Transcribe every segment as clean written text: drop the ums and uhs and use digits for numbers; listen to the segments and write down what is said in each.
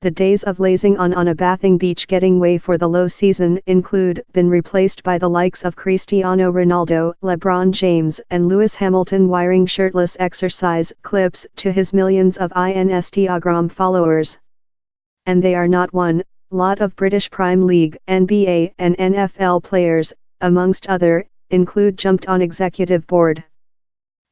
The days of lazing on a bathing beach getting way for the low season been replaced by the likes of Cristiano Ronaldo, LeBron James and Lewis Hamilton wiring shirtless exercise clips to his millions of Instagram followers. And they are not one lot of British Prime League, NBA and NFL players, amongst other, jumped on executive board.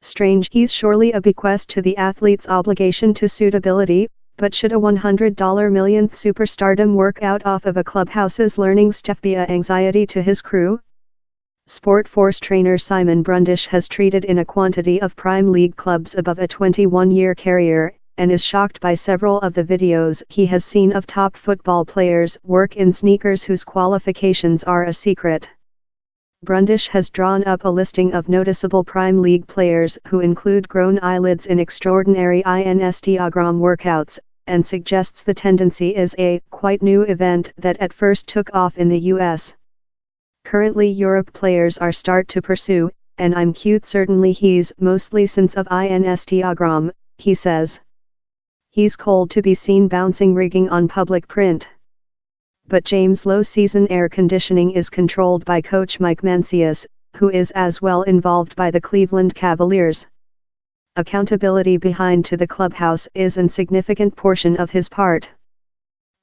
Strange, he's surely a bequest to the athlete's obligation to suitability. But should a $100 millionth superstardom work out off of a clubhouse's learning stuff via anxiety to his crew? Sport Force trainer Simon Brundish has treated in a quantity of Prime League clubs above a 21-year career, and is shocked by several of the videos he has seen of top football players work in sneakers whose qualifications are a secret. Brundish has drawn up a listing of noticeable Prime League players who include grown eyelids in extraordinary Instagram workouts, and suggests the tendency is a quite new event that at first took off in the US. Currently Europe players are start to pursue, and I'm cute certainly he's mostly since of Instagram, he says. He's cold to be seen bouncing rigging on public print. But James' low-season air conditioning is controlled by coach Mike Mancias, who is as well involved by the Cleveland Cavaliers. Accountability behind to the clubhouse is an significant portion of his part.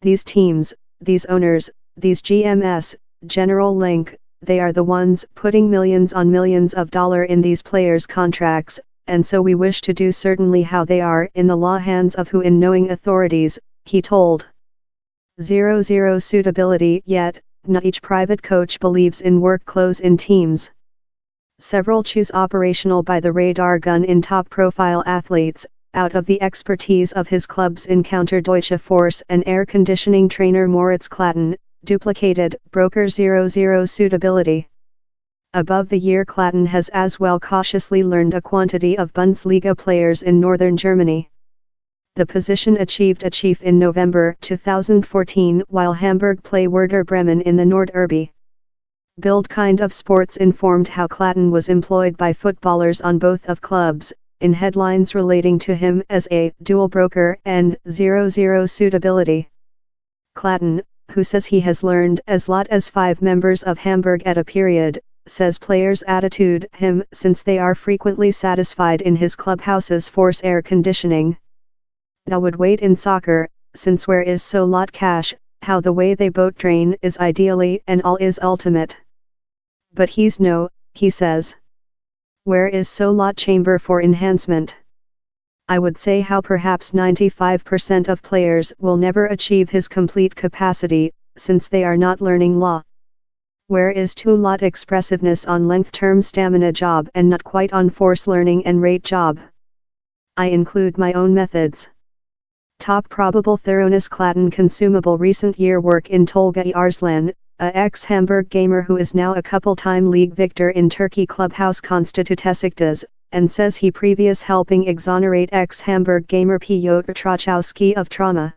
These teams, these owners, these GMs, General Link, they are the ones putting millions on millions of dollars in these players' contracts, and so we wish to do certainly how they are in the law hands of who in knowing authorities, he told 00suitability. Yet, not each private coach believes in work clothes in teams. Several choose operational by the radar gun in top-profile athletes. Out of the expertise of his clubs encounter Deutsche Force and air conditioning trainer Moritz Klatten, duplicated broker 00suitability. Above the year Klatten has as well cautiously learned a quantity of Bundesliga players in northern Germany. The position achieved a chief in November 2014 while Hamburg play Werder Bremen in the Nordderby. Bild kind of Sports informed how Klatten was employed by footballers on both of clubs, in headlines relating to him as a dual broker and 00suitability. Klatten, who says he has learned as lot as 5 members of Hamburg at a period, says players' attitude him since they are frequently satisfied in his clubhouse's force air conditioning. Thou would wait in soccer, since where is so lot cash, how the way they boat train is ideally and all is ultimate. But he's no, he says. Where is so lot chamber for enhancement? I would say how perhaps 95% of players will never achieve his complete capacity, since they are not learning law. Where is too lot expressiveness on length-term stamina job and not quite on force learning and rate job? I include my own methods. Top probable thoroughness Klatten consumable recent year work in Tolga Arslan, a ex-Hamburg gamer who is now a couple-time league victor in Turkey clubhouse Konstitutesktas, and says he previous helping exonerate ex-Hamburg gamer Piotr Trochowski of trauma.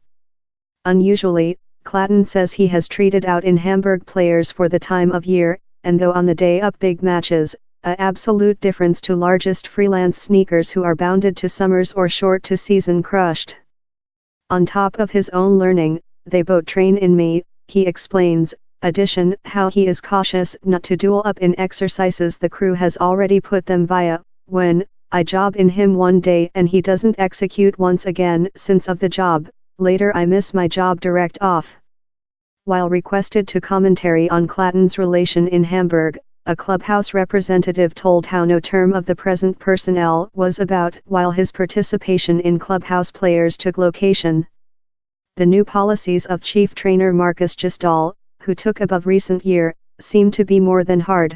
Unusually, Klatten says he has treated out in Hamburg players for the time of year, and though on the day up big matches, a absolute difference to largest freelance sneakers who are bounded to summers or short to season crushed. On top of his own learning, they boat train in me, he explains, addition how he is cautious not to duel up in exercises the crew has already put them via, when, I job in him one day and he doesn't execute once again since of the job, later I miss my job direct off. While requested to commentary on Klatten's relation in Hamburg, a clubhouse representative told how no term of the present personnel was about while his participation in clubhouse players took location. The new policies of chief trainer Marcus Gisdol, who took above recent year, seem to be more than hard.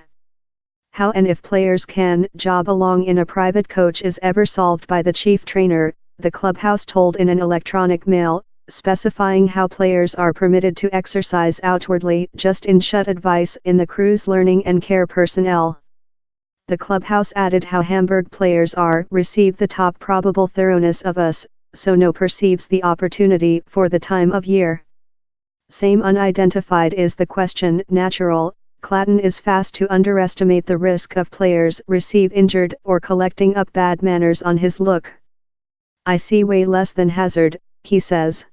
How and if players can job along in a private coach is ever solved by the chief trainer, the clubhouse told in an electronic mail, specifying how players are permitted to exercise outwardly just in shut advice in the crew's learning and care personnel. The clubhouse added how Hamburg players are receive the top probable thoroughness of us, so no perceives the opportunity for the time of year. Same unidentified is the question natural. Klatten is fast to underestimate the risk of players receive injured or collecting up bad manners on his look. I see way less than hazard, he says.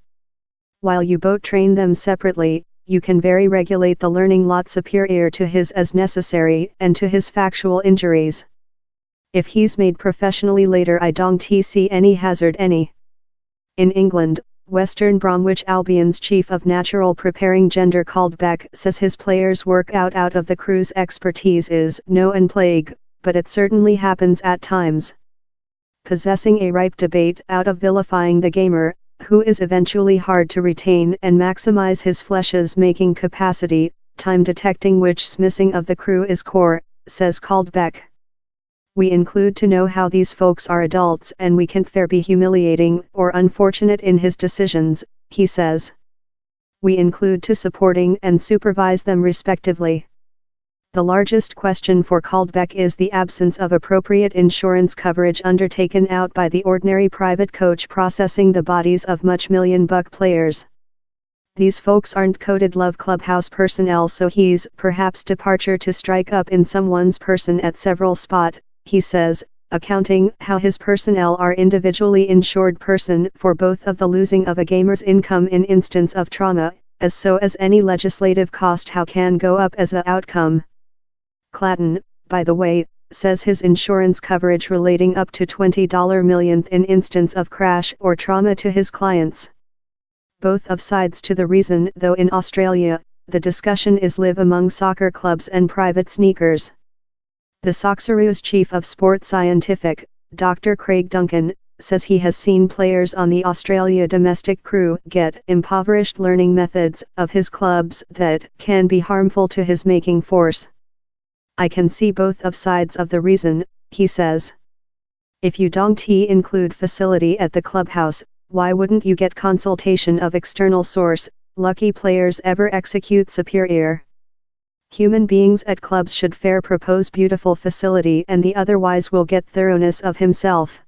While you both train them separately, you can very regulate the learning lot superior to his as necessary and to his factual injuries. If he's made professionally later, I don't see any hazard any. In England, Western Bromwich Albion's chief of natural preparing Gender Caldbeck says his players work out of the crew's expertise is no and plague, but it certainly happens at times. Possessing a ripe debate out of vilifying the gamer, who is eventually hard to retain and maximize his flesh's making capacity, time detecting which's missing of the crew is core, says Caldbeck. We include to know how these folks are adults and we can't fair be humiliating or unfortunate in his decisions, he says. We include to supporting and supervise them respectively. The largest question for Caldbeck is the absence of appropriate insurance coverage undertaken out by the ordinary private coach processing the bodies of much million-buck players. These folks aren't coded Love Clubhouse personnel, so he's perhaps departure to strike up in someone's person at several spot, he says, accounting how his personnel are individually insured person for both of the losing of a gamer's income in instance of trauma, as so as any legislative cost how can go up as a outcome. Clatton, by the way, says his insurance coverage relating up to $20 millionth in instance of crash or trauma to his clients. Both of sides to the reason, though in Australia, the discussion is live among soccer clubs and private sneakers. The Socceroos chief of sport scientific, Dr. Craig Duncan, says he has seen players on the Australia domestic crew get impoverished learning methods of his clubs that can be harmful to his making force. I can see both of sides of the reason, he says. If you don't include facility at the clubhouse, why wouldn't you get consultation of external source? Lucky players ever execute superior. Human beings at clubs should fair propose beautiful facility and the otherwise will get thoroughness of himself.